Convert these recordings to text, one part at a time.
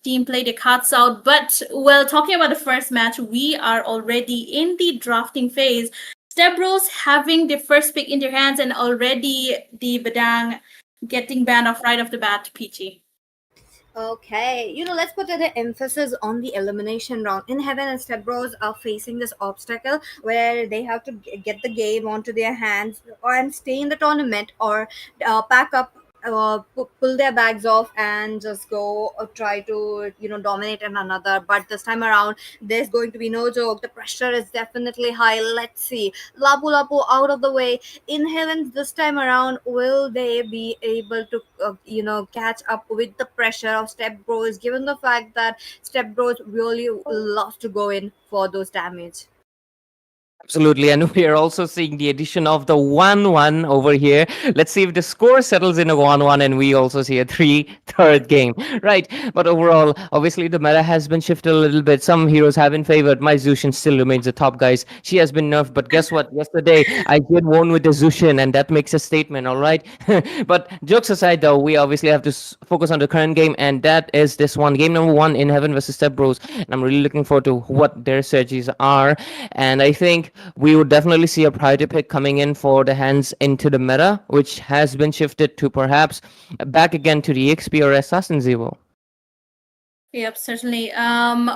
team play the cards out. But, well, talking about the first match, we are already in the drafting phase. Stepbros having the first pick in their hands and already the Badang getting banned off right off the bat, Peachy. Okay, let's put the emphasis on the elimination round. In Heaven and Stepbros are facing this obstacle where they have to get the game onto their hands and stay in the tournament, or pack up, pull their bags off and just go try to dominate in another. But this time around, there's going to be no joke. The pressure is definitely high. Let's see, Lapu Lapu out of the way. In Heavens this time around, will they be able to catch up with the pressure of Step Bros, given the fact that Step Bros really love to go in for those damage? Absolutely, and we are also seeing the addition of the 1-1 over here. Let's see if the score settles in a 1-1 and we also see a 3-third game. Right, but overall, obviously the meta has been shifted a little bit. Some heroes have been favored. My Zushin still remains the top, guys. She has been nerfed, but guess what? Yesterday, I did won with the Zushin, and that makes a statement, all right? But jokes aside, though, we obviously have to focus on the current game, and that is this one. Game number 1 in Heaven versus Step Bros. And I'm really looking forward to what their strategies are. And I think we would definitely see a priority pick coming in for the hands into the meta, which has been shifted to perhaps back again to the EXP or Assassin's Evo. Yep, certainly.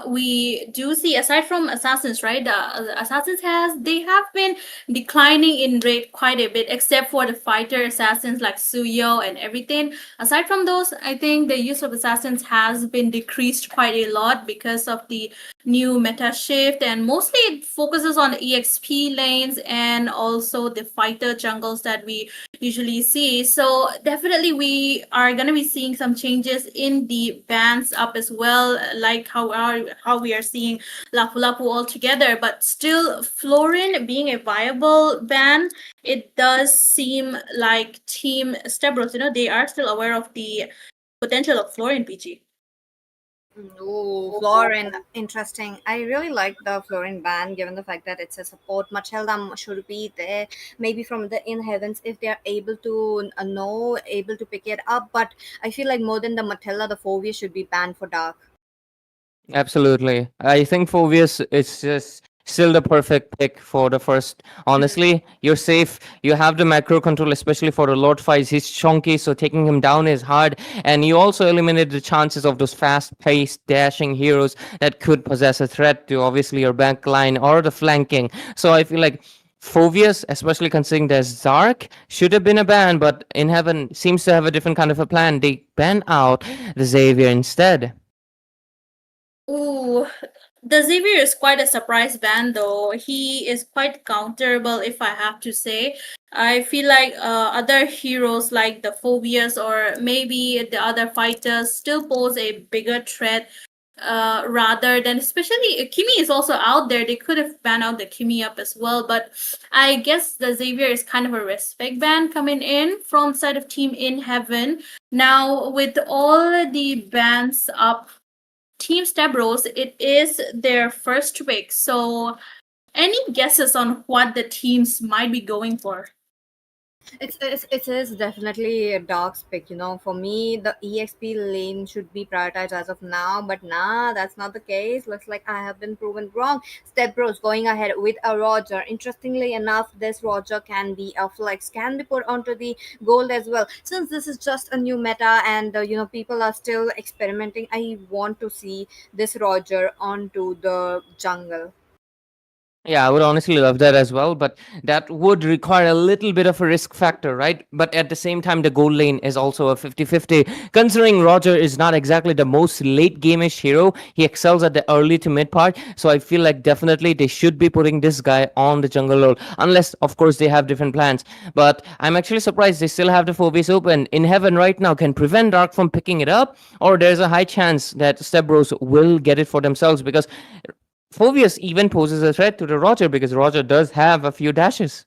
We do see, aside from assassins, right? The assassins they have been declining in rate quite a bit, except for the fighter assassins like Suyo and everything. Aside from those, I think the use of assassins has been decreased quite a lot because of the new meta shift, and mostly it focuses on the EXP lanes and also the fighter jungles that we usually see. So definitely we are going to be seeing some changes in the bans up as well, like how we are seeing Lapu Lapu altogether. But still, Florin being a viable ban, it does seem like Team Stebros, they are still aware of the potential of Florin, PG. Oh, Florin, interesting. I really like the Florin band, given the fact that it's a support. Machelda should be there, maybe from the In Heavens, if they are able to able to pick it up. But I feel like more than the Matella, the Fovea should be banned for Dark. Absolutely. I think Phobius is just still the perfect pick for the first. Honestly, you're safe. You have the macro control, especially for the Lord fights. He's chunky, so taking him down is hard. And you also eliminate the chances of those fast paced, dashing heroes that could possess a threat to obviously your back line or the flanking. So I feel like Phobius, especially considering there's Dark, should have been a ban, but In Heaven seems to have a different kind of a plan. They ban out the Xavier instead. Ooh, the Xavier is quite a surprise ban, though. He is quite counterable, if I have to say. I feel like other heroes like the Phobias or maybe the other fighters still pose a bigger threat, rather than, especially Kimi is also out there. They could have banned out the Kimi up as well, but I guess the Xavier is kind of a respect ban coming in from side of Team In Heaven. Now, with all the bans up, Team Stebros, it is their first pick. So, any guesses on what the teams might be going for? It is definitely a Dark's pick. For me, the EXP lane should be prioritized as of now, but nah, that's not the case. Looks like I have been proven wrong. Step Bros going ahead with a Roger. Interestingly enough, this Roger can be a flex, can be put onto the gold as well. Since this is just a new meta and people are still experimenting, I want to see this Roger onto the jungle. Yeah, I would honestly love that as well, but that would require a little bit of a risk factor, right? But at the same time, the gold lane is also a 50-50. Considering Roger is not exactly the most late game-ish hero, he excels at the early to mid part, so I feel like definitely they should be putting this guy on the jungle role, unless, of course, they have different plans. But I'm actually surprised they still have the Phobius open. In Heaven right now can prevent Dark from picking it up, or there's a high chance that Stepbros will get it for themselves, because Phobius even poses a threat to the Roger because Roger does have a few dashes.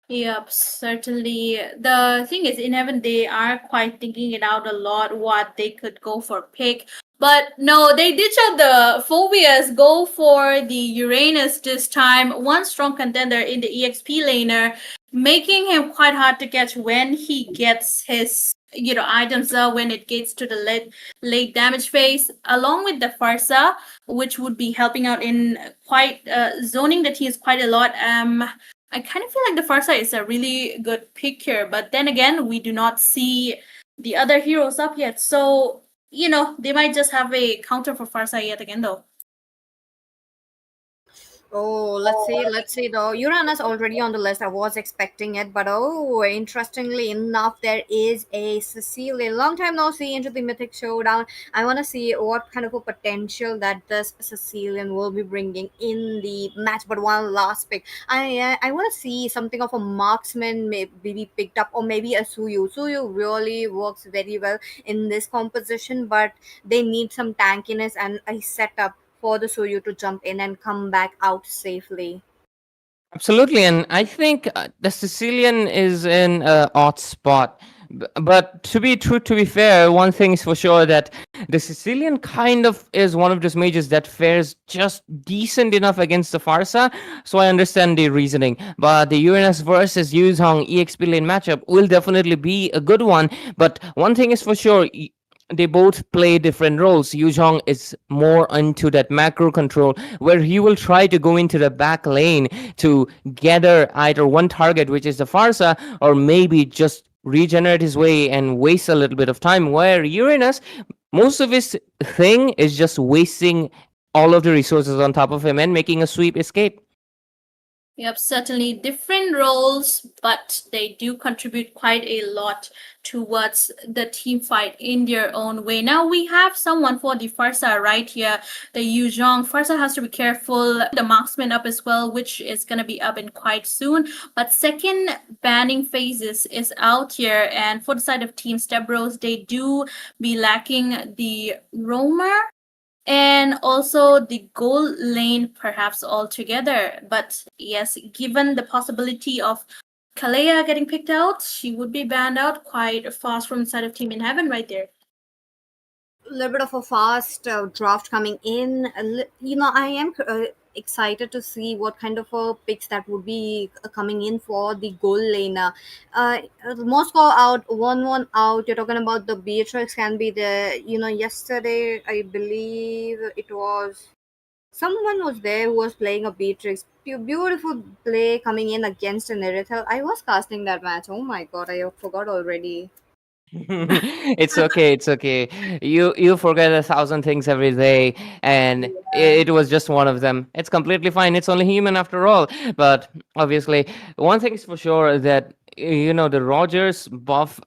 Yep, certainly. The thing is, in Heaven, they are quite thinking it out a lot what they could go for pick. But no, they ditch out the Phobias, go for the Uranus this time. One strong contender in the EXP laner, making him quite hard to catch when he gets his items when it gets to the late damage phase, along with the Farsa, which would be helping out in quite zoning the teams quite a lot. I kind of feel like the Farsa is a really good pick here, but then again, we do not see the other heroes up yet, so they might just have a counter for Farsa yet again, though. Oh, let's see though. Uranus already on the list. I was expecting it, but oh, interestingly enough, there is a Sicilian. Long time no see into the Mythic Showdown. I want to see what kind of a potential that this Sicilian will be bringing in the match. But one last pick, I want to see something of a marksman maybe be picked up, or maybe a Suyu. Suyu really works very well in this composition, but they need some tankiness and a setup for the Soyu to jump in and come back out safely. Absolutely, and I think the Sicilian is in a odd spot. But to be fair, one thing is for sure that the Sicilian kind of is one of those mages that fares just decent enough against the Farsa. So I understand the reasoning. But the Uranus versus Yuzhong EXP lane matchup will definitely be a good one. But one thing is for sure, they both play different roles. Yu Zhong is more into that macro control, where he will try to go into the back lane to gather either one target, which is the Farsa, or maybe just regenerate his way and waste a little bit of time. Where Uranus, most of his thing is just wasting all of the resources on top of him and making a sweep escape. Yep, certainly different roles, but they do contribute quite a lot towards the team fight in their own way. Now we have someone for the Farsa right here, the Yu Zhong. Farsa has to be careful. The marksman up as well, which is going to be up in quite soon. But second banning phases is out here. And for the side of Team Stepbros, they do be lacking the roamer and also the goal lane perhaps altogether. But yes, given the possibility of Kalea getting picked out, she would be banned out quite fast from the side of Team in Heaven right there. A little bit of a fast draft coming in. I am excited to see what kind of picks that would be coming in for the goal lane. Moscow out, 1-1 out. You're talking about the Beatrix can be there. Yesterday, I believe it was someone was there who was playing a Beatrix. Beautiful play coming in against an Erythel. I was casting that match. Oh my god, I forgot already. It's okay, it's okay. You forget 1,000 things every day, and Yeah. it was just one of them. It's completely fine. It's only human after all. But obviously, one thing is for sure that the Rogers buff.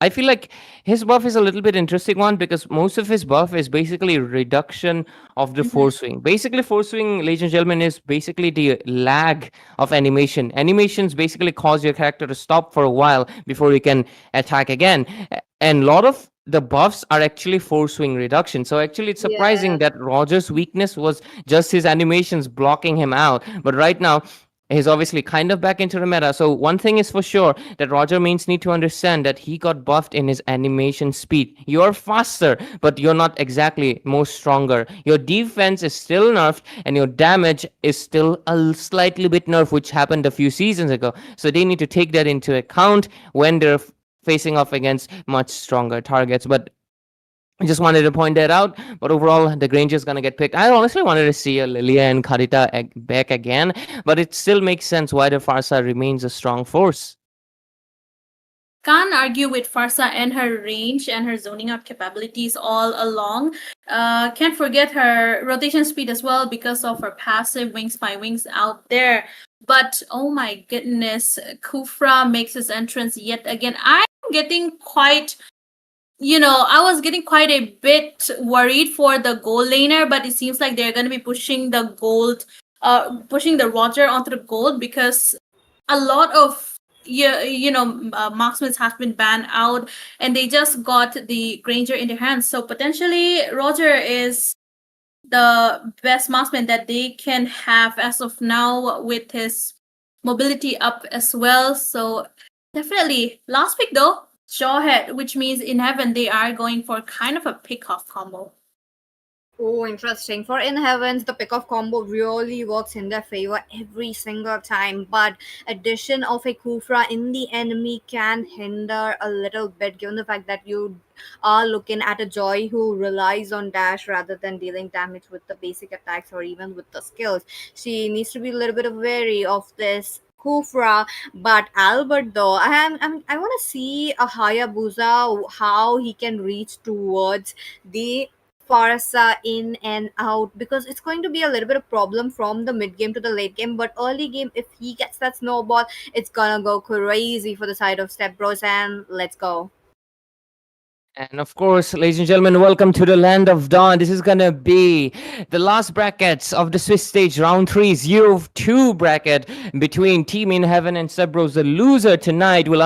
I feel like his buff is a little bit interesting one because most of his buff is basically reduction of the Mhm. force swing. Basically, force swing, ladies and gentlemen, is basically the lag of animation. Animations basically cause your character to stop for a while before you can attack again. And a lot of the buffs are actually force swing reduction. So actually, it's surprising Yeah. that Roger's weakness was just his animations blocking him out. But right now, he's obviously kind of back into the meta. So one thing is for sure that Roger mains need to understand that he got buffed in his animation speed. You're faster, but you're not exactly more stronger. Your defense is still nerfed, and your damage is still a slightly bit nerfed, which happened a few seasons ago. So they need to take that into account when they're facing off against much stronger targets. But I just wanted to point that out. But overall, the Granger's gonna get picked. I honestly wanted to see a Lilia and Karita back again, but it still makes sense why the Farsa remains a strong force. Can't argue with Farsa and her range and her zoning out capabilities all along. Can't forget her rotation speed as well because of her passive Wings by Wings out there. But oh my goodness, Kufra makes his entrance yet again. I'm getting quite I was getting quite a bit worried for the gold laner, but it seems like they're going to be pushing the gold, pushing the Roger onto the gold because a lot of marksmen has been banned out, and they just got the Granger in their hands. So potentially, Roger is the best marksman that they can have as of now with his mobility up as well. So definitely last pick though, Shawhead, which means in heaven they are going for kind of a pick off combo. Oh, interesting. For in heavens, the pick of combo really works in their favor every single time. But addition of a Kufra in the enemy can hinder a little bit, given the fact that you are looking at a Joy who relies on dash rather than dealing damage with the basic attacks or even with the skills. She needs to be a little bit wary of this Kufra, but Albert though, I want to see a Hayabusa how he can reach towards the Farsa in and out, because it's going to be a little bit of problem from the mid game to the late game. But early game, if he gets that snowball, it's gonna go crazy for the side of Stepbros. And let's go. And of course, ladies and gentlemen, welcome to the land of dawn. This is gonna be the last brackets of the Swiss stage round 3 0-2 bracket between Team in Heaven and Stepbros. The loser tonight will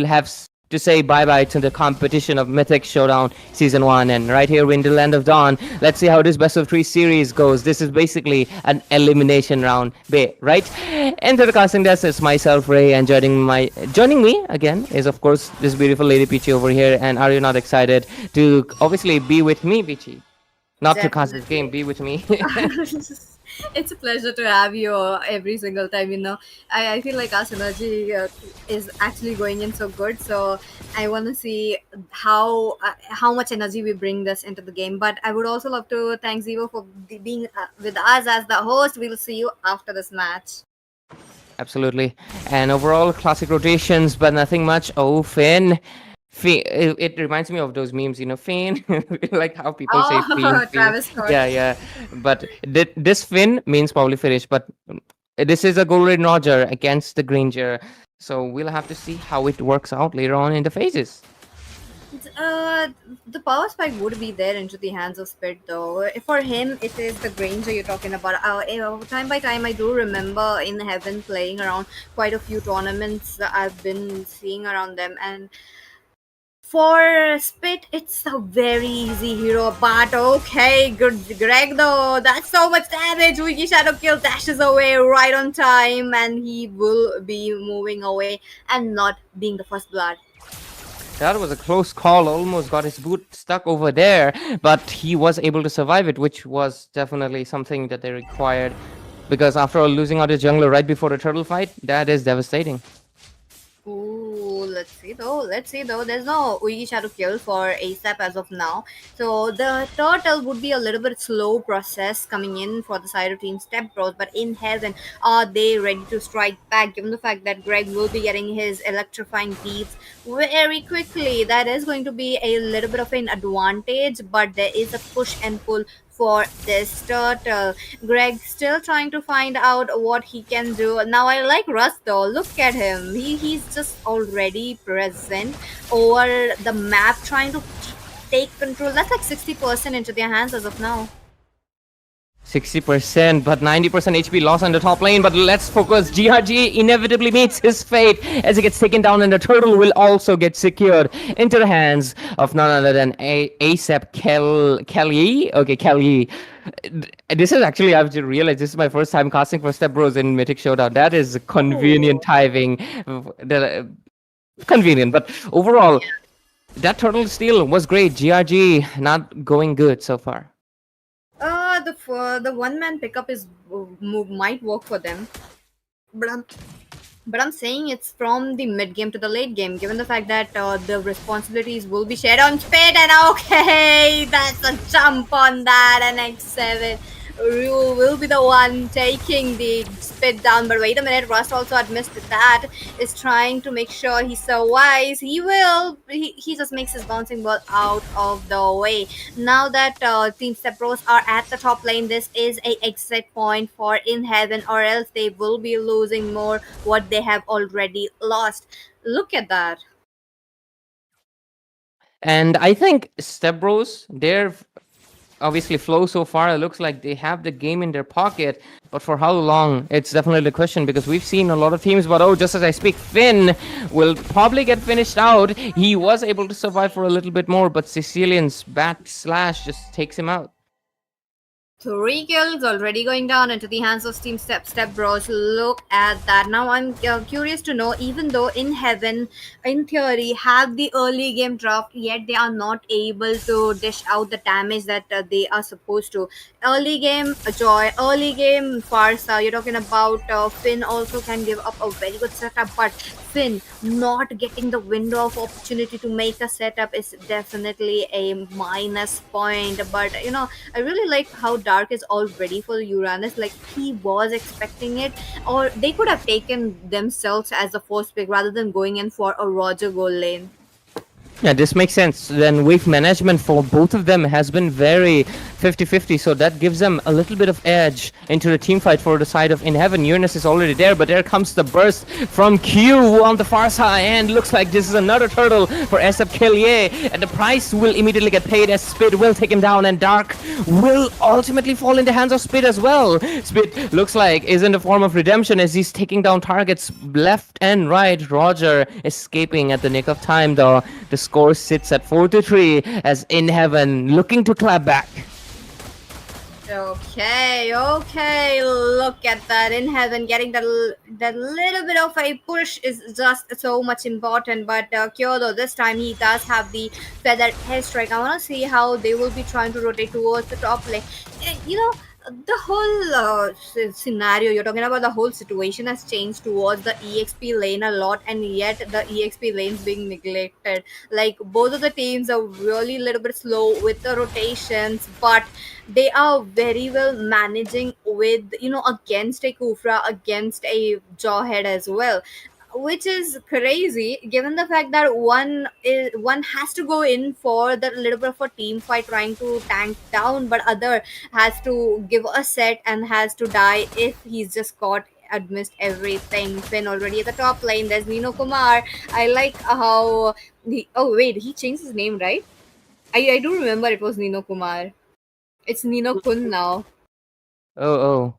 have to say bye bye to the competition of Mythic Showdown Season 1. And right here in the land of dawn, let's see how this best of 3 series goes. This is basically an elimination round, right? Enter the casting desk is myself, Ray, and joining me again is of course this beautiful lady Peachy over here. And are you not excited to obviously be with me, Peachy? Not to cast this game, Definitely. be with me. It's a pleasure to have you every single time. I feel like our synergy is actually going in so good. So I want to see how much energy we bring this into the game. But I would also love to thank Zivo for being with us as the host. We'll see you after this match. Absolutely. And overall, classic rotations, but nothing much. Oh, Finn. Finn. It reminds me of those memes, Finn. Like how people say Finn, Oh, Finn. Travis Scott. Yeah, yeah. But this Finn means probably finish, but this is a Golden Roger against the Granger. So we'll have to see how it works out later on in the phases. Uh, the power spike would be there into the hands of Spit though. For him, it is the Granger you're talking about. Time by time, I do remember in Heaven playing around quite a few tournaments that I've been seeing around them. And for Spit, it's a very easy hero. But okay, good Greg though. That's so much damage. Wiki Shadow Kill dashes away right on time, and he will be moving away and not being the first blood. That was a close call. Almost got his boot stuck over there, but he was able to survive it, which was definitely something that they required. Because after all, losing out his jungler right before the turtle fight, that is devastating. Ooh, let's see though. Let's see though. There's no Uigi Shadow kill for ASAP as of now. So the turtle would be a little bit slow process coming in for the side of Team Stepbros. But in heaven, are they ready to strike back? Given the fact that Greg will be getting his electrifying beats very quickly, that is going to be a little bit of an advantage. But there is a push and pull for this turtle. Greg still trying to find out what he can do. Now I like Russ though. Look at him. He's just already present over the map trying to take control. That's like 60% into their hands as of now. 60%, but 90% HP loss on the top lane. But let's focus. GRG inevitably meets his fate as he gets taken down, and the turtle will also get secured into the hands of none other than ASAP Kelly. Okay, Kelly. This is actually, I've just realized this is my first time casting for Stepbros in Mythic Showdown. That is convenient timing. Convenient, but overall, that turtle steal was great. GRG not going good so far. The one man pickup is might work for them, but I'm saying it's from the mid game to the late game, given the fact that the responsibilities will be shared on Spade. And okay, that's a jump on that. And X7, you will be the one taking the Spit down. But wait a minute, Rust also admits that is trying to make sure he survives. He will. He just makes his bouncing ball out of the way. Now that Team Stepbros are at the top lane, this is a exit point for In Heaven, or else they will be losing more what they have already lost. Look at that. And I think Stepbros, their obviously flow so far, it looks like they have the game in their pocket. But for how long? It's definitely a question, because we've seen a lot of teams. But oh, just as I speak, Finn will probably get finished out. He was able to survive for a little bit more, but Sicilian's bat slash just takes him out. Three kills already going down into the hands of Team Stepbros. Look at that. Now I'm curious to know, even though in heaven, in theory, have the early game draft, yet they are not able to dish out the damage that they are supposed to. Early game Joy, early game Farsa. You're talking about Finn also can give up a very good setup, but Finn not getting the window of opportunity to make a setup is definitely a minus point. But I really like how Dark is all ready for Uranus. Like he was expecting it, or they could have taken themselves as the first pick rather than going in for a Roger goal lane. Yeah, this makes sense. Then wave management for both of them has been very 50-50, so that gives them a little bit of edge into the team fight for the side of In Heaven. Uranus is already there, but there comes the burst from Q on the far side, and looks like this is another turtle for SF Kellier, and the price will immediately get paid as Spit will take him down, and Dark will ultimately fall in the hands of Spit as well. Spit looks like is in the form of redemption as he's taking down targets left and right. Roger escaping at the nick of time, though. The score sits at 4-3 as In Heaven looking to clap back. Okay. Look at that. In Heaven getting that little bit of a push is just so much important. But Kyoto this time he does have the feathered hairstrike. I want to see how they will be trying to rotate towards the top lane. You know, the whole scenario you're talking about, the whole situation has changed towards the exp lane a lot, and yet the exp lanes being neglected. Like both of the teams are really a little bit slow with the rotations, but they are very well managing with against a Kufra, against a Jawhead as well, which is crazy given the fact that one has to go in for the little bit of a team fight trying to tank down, but other has to give a set and has to die if he's just caught amidst everything. Finn already at the top lane. There's Nino Kumar. I like how oh wait, he changed his name, right? I do remember it was Nino Kumar. It's Nino Kun now. Oh.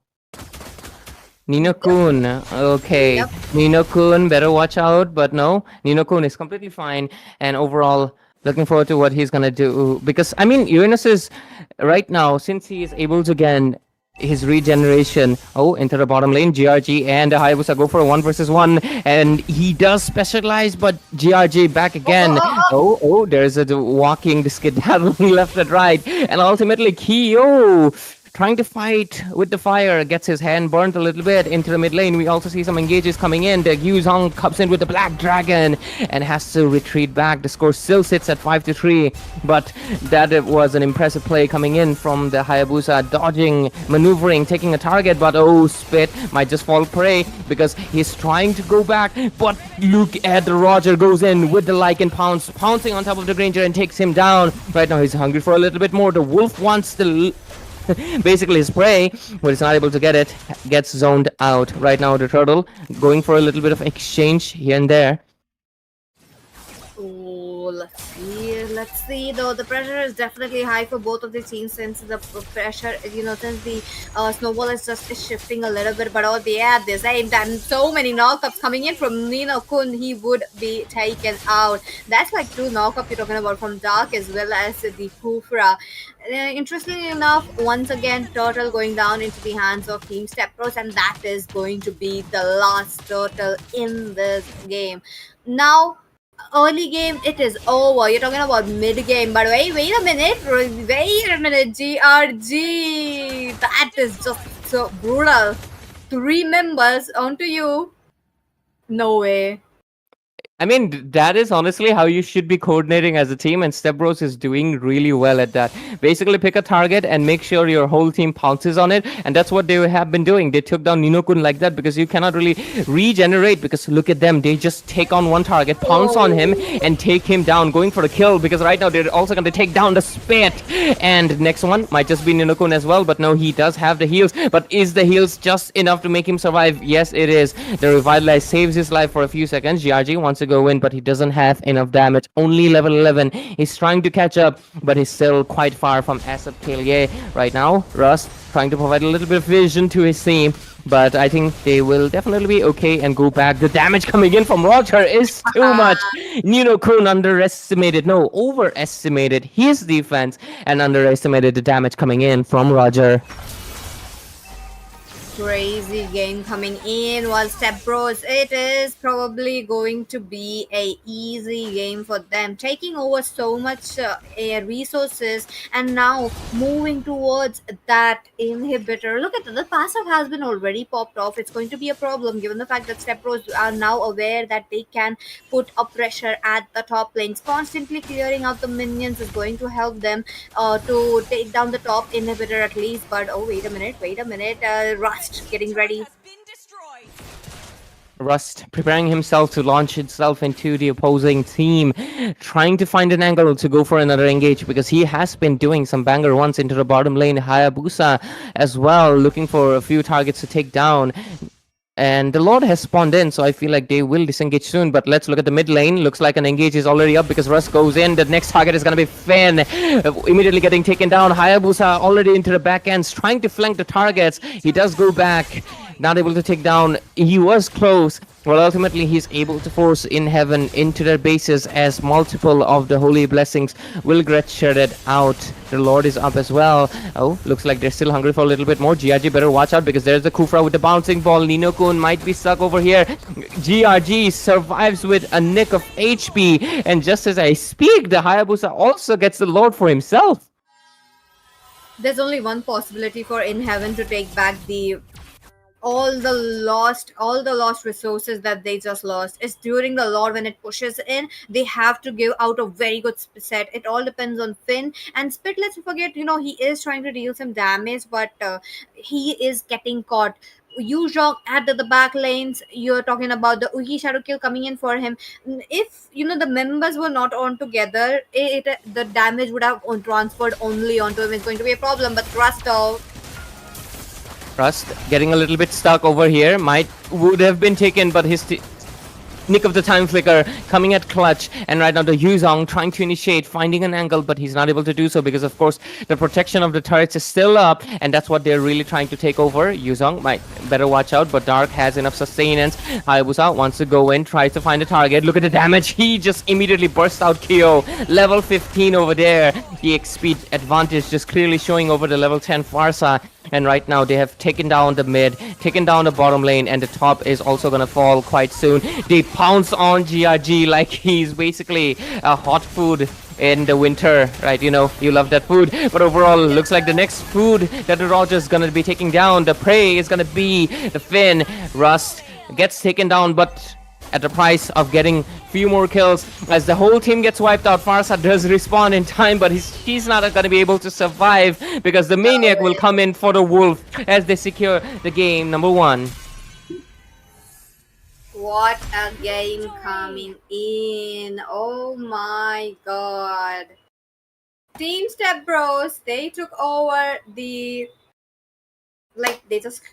Nino Kun. Okay. Yep. Nino Kun, better watch out. But no, Nino Kun is completely fine. And overall, looking forward to what he's going to do. Because, I mean, Uranus is right now, since he is able to gain his regeneration. Oh, into the bottom lane. GRG and Hayabusa go for a 1-versus-1. And he does specialize, but GRG back again. Oh, there's a walking skedaddling left and right. And ultimately, Kyo trying to fight with the fire, gets his hand burnt a little bit into the mid lane. We also see some engages coming in. The Yuzong comes in with the Black Dragon and has to retreat back. The score still sits at 5-3, but that was an impressive play coming in from the Hayabusa, dodging, maneuvering, taking a target, but Spit might just fall prey because he's trying to go back, but look at the Roger goes in with the Lycan pouncing on top of the Granger and takes him down. Right now he's hungry for a little bit more. The Wolf wants the basically his prey, but he's not able to get it, gets zoned out. Right now the Turtle going for a little bit of exchange here and there. Oh, let's see though. The pressure is definitely high for both of the teams, since the pressure, since the snowball is just shifting a little bit. But at the same time, so many knockups coming in from Nino Kun, he would be taken out. That's like 2 knockups you're talking about from Dark as well as the Kufra. Interestingly enough, once again, Turtle going down into the hands of Team Stepbros, and that is going to be the last Turtle in this game. Now, early game, it is over. You're talking about mid game, but wait a minute, GRG, that is just so brutal. 3 members onto you. No way. I mean, that is honestly how you should be coordinating as a team, and Stepbros is doing really well at that. Basically, pick a target and make sure your whole team pounces on it, and that's what they have been doing. They took down Ninokun like that because you cannot really regenerate, because look at them. They just take on one target, pounce on him, and take him down, going for the kill, because right now they're also going to take down the Spit. And next one might just be Ninokun as well, but no, he does have the heals. But is the heals just enough to make him survive? Yes, it is. The Revitalize saves his life for a few seconds. GRG, once again, go in, but he doesn't have enough damage. Only level 11. He's trying to catch up, but he's still quite far from Asap Tailier right now. Rust trying to provide a little bit of vision to his team, but I think they will definitely be okay and go back. The damage coming in from Roger is too much. Nino Kun underestimated, no, overestimated his defense and underestimated the damage coming in from Roger. Crazy game coming in, while Stepbros, it is probably going to be a easy game for them, taking over so much resources and now moving towards that inhibitor. Look at that, the passive has been already popped off. It's going to be a problem given the fact that Stepbros are now aware that they can put a pressure at the top lanes. Constantly clearing out the minions is going to help them to take down the top inhibitor at least. But oh, wait a minute, Rust getting ready. Rust preparing himself to launch itself into the opposing team, trying to find an angle to go for another engage because he has been doing some banger ones into the bottom lane. Hayabusa as well, looking for a few targets to take down. And the Lord has spawned in, so I feel like they will disengage soon. But let's look at the mid lane. Looks like an engage is already up because Rust goes in. The next target is going to be Finn. Immediately getting taken down. Hayabusa already into the back ends, trying to flank the targets. He does go back. Not able to take down. He was close. Well, ultimately, he's able to force In Heaven into their bases as multiple of the holy blessings will get shredded out. The Lord is up as well. Oh, looks like they're still hungry for a little bit more. GRG better watch out because there's the Kufra with the bouncing ball. Nino Kun might be stuck over here. GRG survives with a nick of HP. And just as I speak, the Hayabusa also gets the Lord for himself. There's only one possibility for In Heaven to take back the all the lost resources that they just lost. It's during the Lord when it pushes in, they have to give out a very good set. It all depends on Finn and Spit. Let's forget, he is trying to deal some damage, but he is getting caught. Yuzhong at the back lanes, you're talking about the Uhi shadow kill coming in for him. If the members were not on together, the damage would have transferred only onto him. It's going to be a problem, but Rust Rust getting a little bit stuck over here. Would have been taken, but his nick of the time flicker coming at clutch. And right now the Yuzong trying to initiate, finding an angle, but he's not able to do so because, of course, the protection of the turrets is still up, and that's what they're really trying to take over. Yuzong might better watch out, but Dark has enough sustenance. Hayabusa wants to go in, tries to find a target. Look at the damage. He just immediately bursts out KO. Level 15 over there. The XP advantage just clearly showing over the level 10 Farsa. And right now they have taken down the mid, taken down the bottom lane, and the top is also gonna fall quite soon. They pounce on GRG like he's basically a hot food in the winter, right? You love that food. But overall, looks like the next food that the Roger's gonna be taking down, the prey, is gonna be the Finn. Rust gets taken down, but at the price of getting few more kills as the whole team gets wiped out. Farsa does respawn in time, but he's not going to be able to survive because the Maniac will come in for the Wolf as they secure the game number 1. What a game coming in. Oh my god. Team Stepbros, they took over they just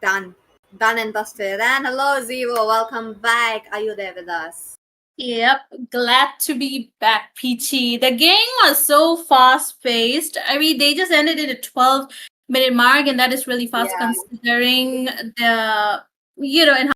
done and dusted. And hello Zevo, welcome back. Are you there with us? Yep, glad to be back, Peachy. The game was so fast paced. I mean, they just ended at a 12-minute mark, and that is really fast considering the and